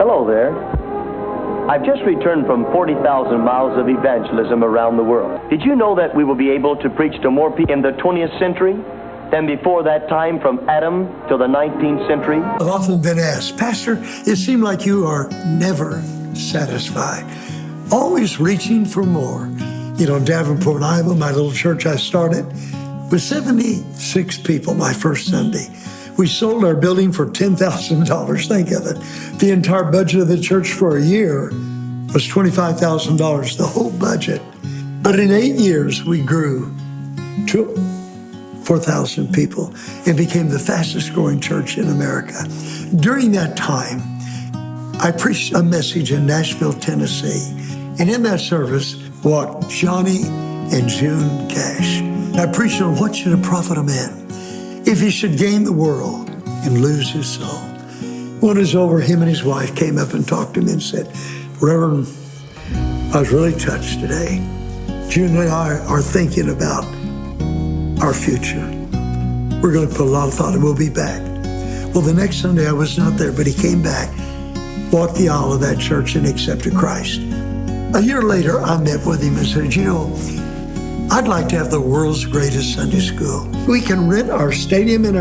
Hello there. I've just returned from 40,000 miles of evangelism around the world. Did you know that we will be able to preach to more people in the 20th century than before that time, from Adam till the 19th century? I've often been asked, Pastor, it seemed like you are never satisfied, always reaching for more. You know, in Davenport, Iowa, my little church I started, with 76 people my first Sunday. We sold our building for $10,000. Think of it. The entire budget of the church for a year was $25,000, the whole budget. But in 8 years, we grew to 4,000 people and became the fastest growing church in America. During that time, I preached a message in Nashville, Tennessee. And in that service walked Johnny and June Cash. I preached on what should it profit a man if he should gain the world and lose his soul. When it was over, him and his wife came up and talked to me and said, Reverend, I was really touched today. June and I are thinking about our future. We're going to put a lot of thought and we'll be back. Well, the next Sunday I was not there, but he came back, walked the aisle of that church and accepted Christ. A year later, I met with him and said, you know, I'd like to have the world's greatest Sunday school. We can rent our stadium and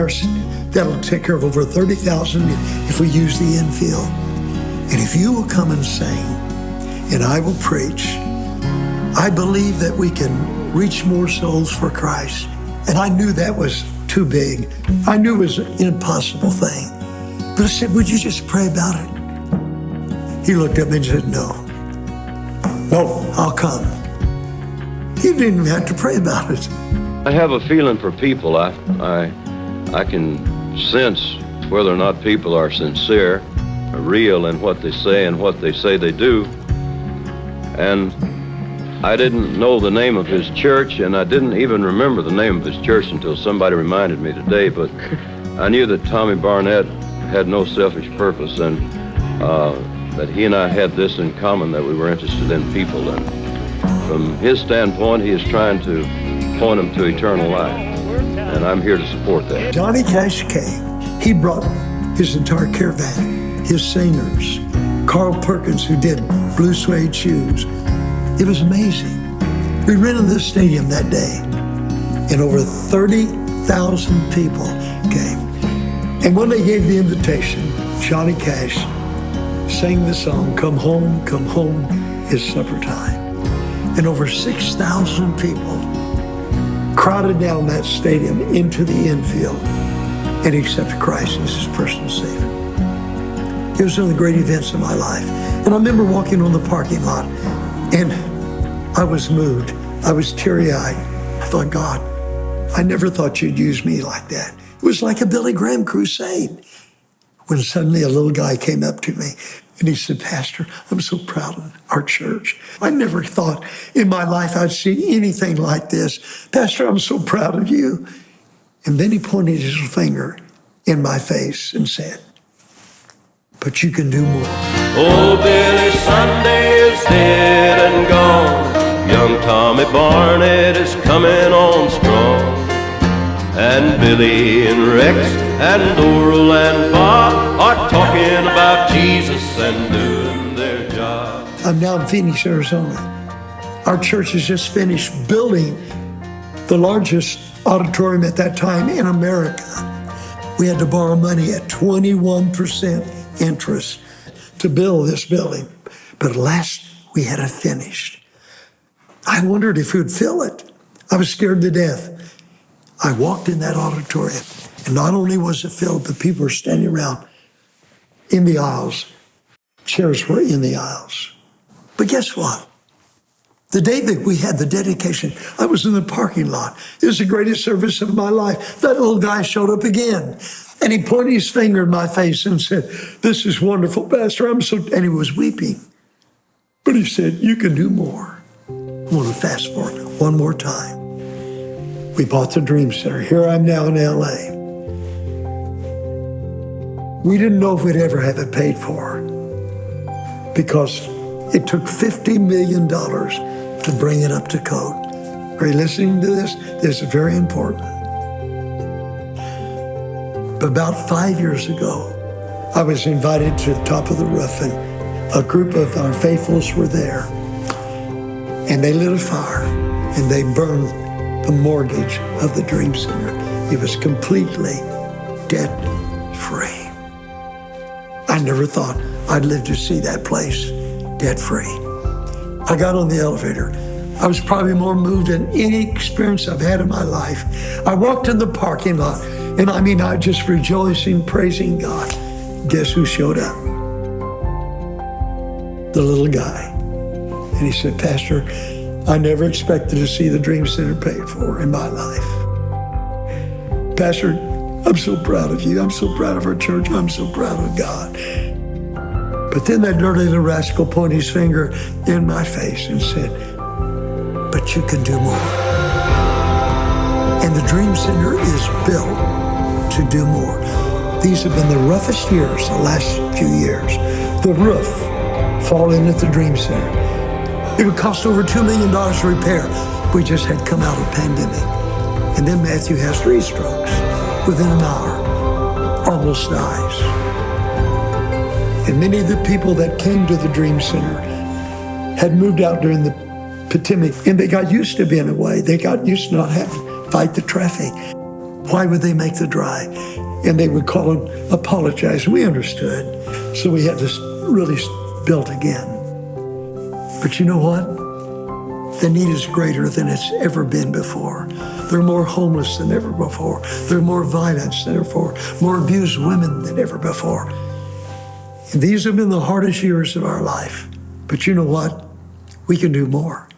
that'll take care of over 30,000 if we use the infield. And if you will come and sing, and I will preach, I believe that we can reach more souls for Christ. And I knew that was too big. I knew it was an impossible thing. But I said, would you just pray about it? He looked at me and said, no, I'll come. He didn't even have to pray about it. I have a feeling for people. I can sense whether or not people are sincere, are real in what they say and what they say they do. And I didn't know the name of his church, and I didn't even remember the name of his church until somebody reminded me today, but I knew that Tommy Barnett had no selfish purpose, and that he and I had this in common, that we were interested in people. And from his standpoint, he is trying to point them to eternal life, and I'm here to support that. Johnny Cash came. He brought his entire caravan, his singers, Carl Perkins, who did blue suede shoes. It was amazing. We rented the stadium that day, and over 30,000 people came. And when they gave the invitation, Johnny Cash sang the song, Come Home, It's Supper Time. And over 6,000 people crowded down that stadium into the infield and accepted Christ as his personal Savior. It was one of the great events of my life. And I remember walking on the parking lot, and I was moved. I was teary-eyed. I thought, God, I never thought you'd use me like that. It was like a Billy Graham crusade. When suddenly a little guy came up to me, and he said, Pastor, I'm so proud of our church. I never thought in my life I'd see anything like this. Pastor, I'm so proud of you. And then he pointed his finger in my face and said, but you can do more. Oh, Billy Sunday is dead and gone. Young Tommy Barnett is coming on strong. And Billy and Rex and Doral and Bob are talking about Jesus and doing their job. I'm now in Phoenix, Arizona. Our church has just finished building the largest auditorium at that time in America. We had to borrow money at 21% interest to build this building. But at last we had it finished. I wondered if we would fill it. I was scared to death. I walked in that auditorium, and not only was it filled, but people were standing around in the aisles. Chairs were in the aisles. But guess what? The day that we had the dedication, I was in the parking lot. It was the greatest service of my life. That little guy showed up again, and he pointed his finger in my face and said, this is wonderful, Pastor. And he was weeping. But he said, you can do more. I want to fast forward one more time. We bought the Dream Center. Here I'm now in LA. We didn't know if we'd ever have it paid for because it took $50 million to bring it up to code. Are you listening to this? This is very important. But about 5 years ago, I was invited to the top of the roof, and a group of our faithfuls were there. And they lit a fire, and they burned the mortgage of the Dream Center. It was completely debt-free. I never thought I'd live to see that place debt-free. I got on the elevator. I was probably more moved than any experience I've had in my life. I walked in the parking lot, and I just rejoicing, praising God. Guess who showed up? The little guy. And he said, Pastor, I never expected to see the Dream Center paid for in my life. Pastor, I'm so proud of you. I'm so proud of our church. I'm so proud of God. But then that dirty little rascal pointed his finger in my face and said, but you can do more. And the Dream Center is built to do more. These have been the roughest years, the last few years. The roof falling at the Dream Center. It would cost over $2 million to repair. We just had come out of a pandemic. And then Matthew has 3 strokes within an hour, almost dies. And many of the people that came to the Dream Center had moved out during the pandemic, and they got used to being away. They got used to not having to fight the traffic. Why would they make the drive? And they would call and apologize. We understood. So we had to really build again. But you know what? The need is greater than it's ever been before. There are more homeless than ever before. There are more violence than ever before. More abused women than ever before. And these have been the hardest years of our life. But you know what? We can do more.